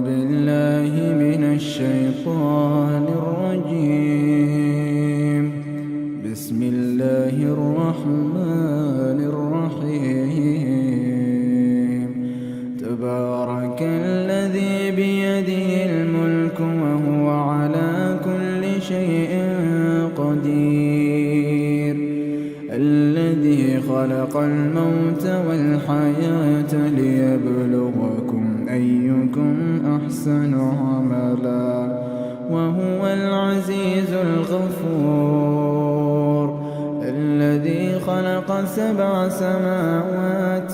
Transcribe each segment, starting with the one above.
بالله من الشيطان الرجيم. بسم الله الرحمن الرحيم. تبارك الذي بيده الملك وهو على كل شيء قدير. الذي خلق الموت والحياة ليبلوكم أيكم أحسن عملا وهو العزيز الغفور. الذي خلق 7 سماوات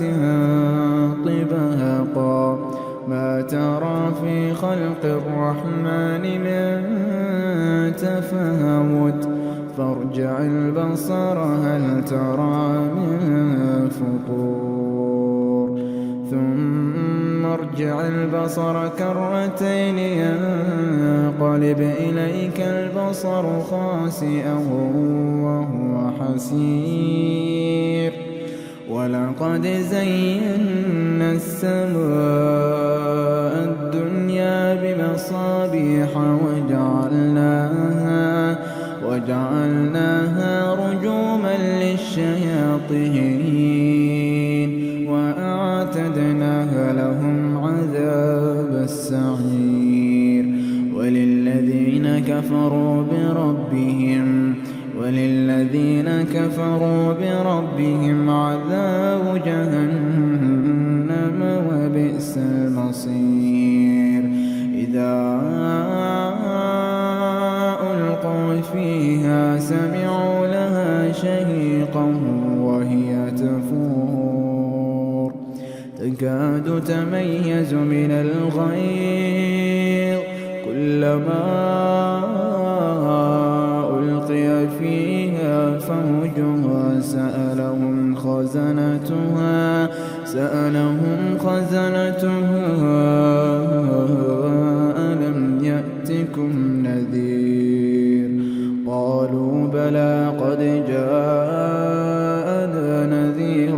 طباقا ما ترى في خلق الرحمن من تفاوت فارجع البصر هل ترى من فطور ثم ارجع البصر كرتين ينقلب إليك البصر خاسئا وهو حسير. ولقد زينا السماء الدنيا بمصابيح وجعلناها رجوما للشياطين وأعتدنا لهم عذاب السعير. وللذين كفروا بربهم عذاب جهنم وبئس المصير. إذا ألقوا فيها سمعوا لها شهيقا وهي تفور تكاد تميز من الغيظ كلما ألقي فيها فوج سألهم خزنتها ألم يأتكم نذير؟ قالوا بلى قد جاءنا نذير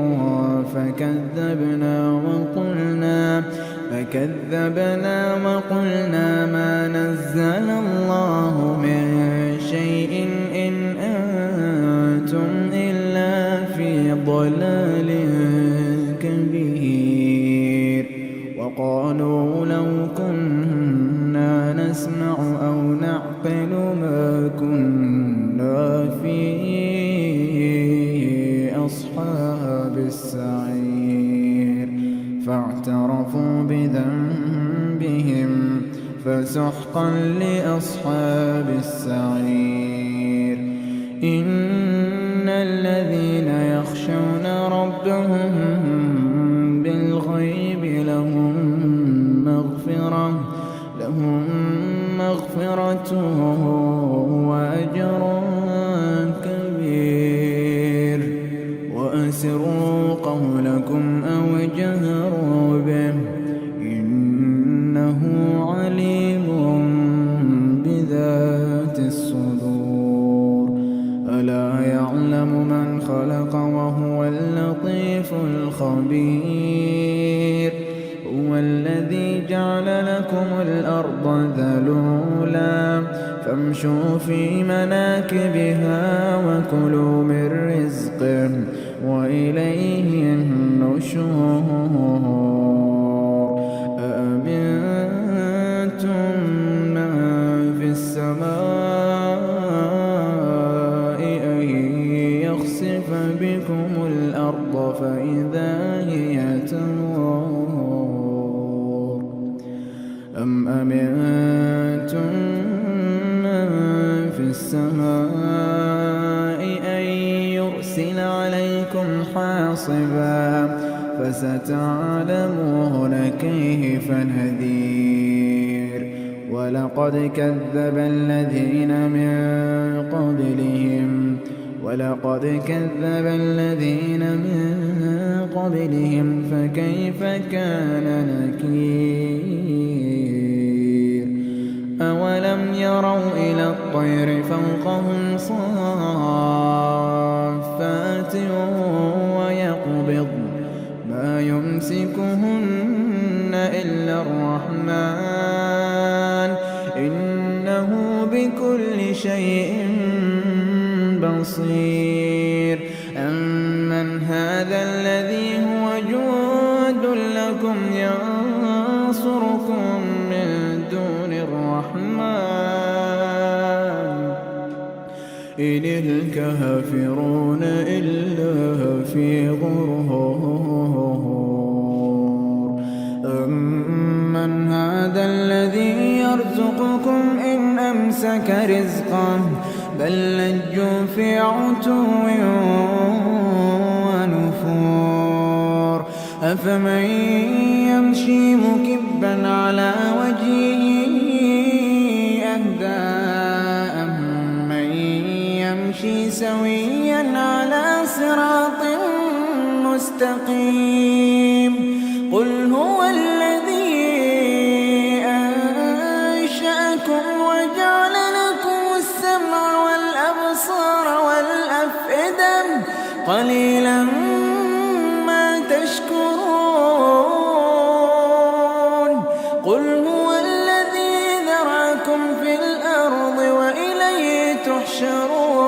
فكذبنا وقلنا ما نزل الله من شيء إن أنتم إلا في ضلال كبير. وقالوا لو كنا نسمع أو نعقل ما كنا في أصحاب السعير. فاعترفوا بذنبهم فسحقا لأصحاب السعير. إن الذين يخشون ربهم بالغيب لهم مغفرة وأجر كبير. وأسروا قولكم أو اجهروا به إنه عليم بذات الصدور. ألا يعلم من خلق وهو اللطيف الخبير. هو الذي جعل لكم الأرض ذلولا فامشوا في مناكبها وكلوا من رزقه وإليه النشور. أأمنتم من في السماء أن يخسف بكم الأرض فإذا هي تمور أم أمنتم من في السماء أن يرسل عليكم حاصبا فستعلمون كيف نذير. ولقد كذب الذين من قبلهم فكيف كان نكير. أولم يروا إلى الطير فوقهم صافات ويقبض ما يمسكهن إلا الرحمن إنه بكل شيء بصير أمن هذا الذي هو جند لكم ينصركم من دون الرحمن إن الكافرون إلا في غرور أمن هذا الذي يرزقكم إن أمسك رزقه بل لجوا في عتو ونفور أفمن يمشي مكبا على وجهه أهدى أمن يمشي سويا على صراط مستقيم قل هو الذي أنشأكم وجعل لكم السمع والأبصار والأفئدة قليلا ما تشكرون قل هو الذي ذرأكم في الأرض وإليه تحشرون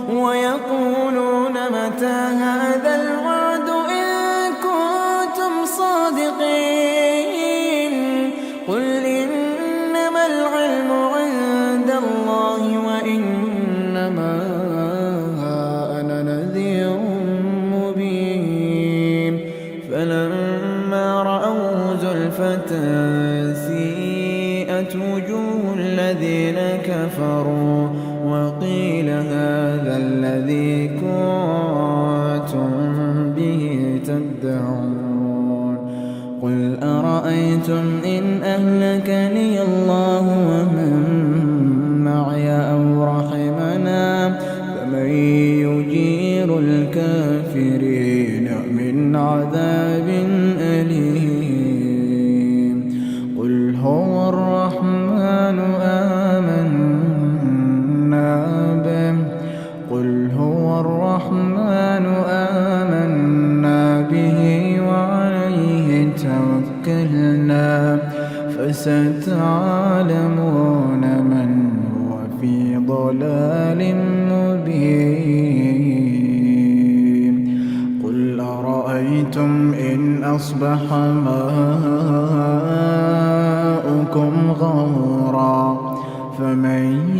ويقولون متى هذا الوعد إن كنتم صادقين قل إنما العلم عند الله وإنما أنا نذير مبين فلما رأوا زلفة سيئت وجوه الذين كفروا وقيل هذا الذي كنتم به تدعون قل أرأيتم إن أهلكني الله ومن معي أو رحمنا فمن يجير الكافرين من عذاب أليم قل هو الرحمن آمنا به قل هو الرحمن آمنا به وعليه توكلنا فستعلمون من هو في ضلال مبين قل أرأيتم إن أصبح ماؤكم غورا فمن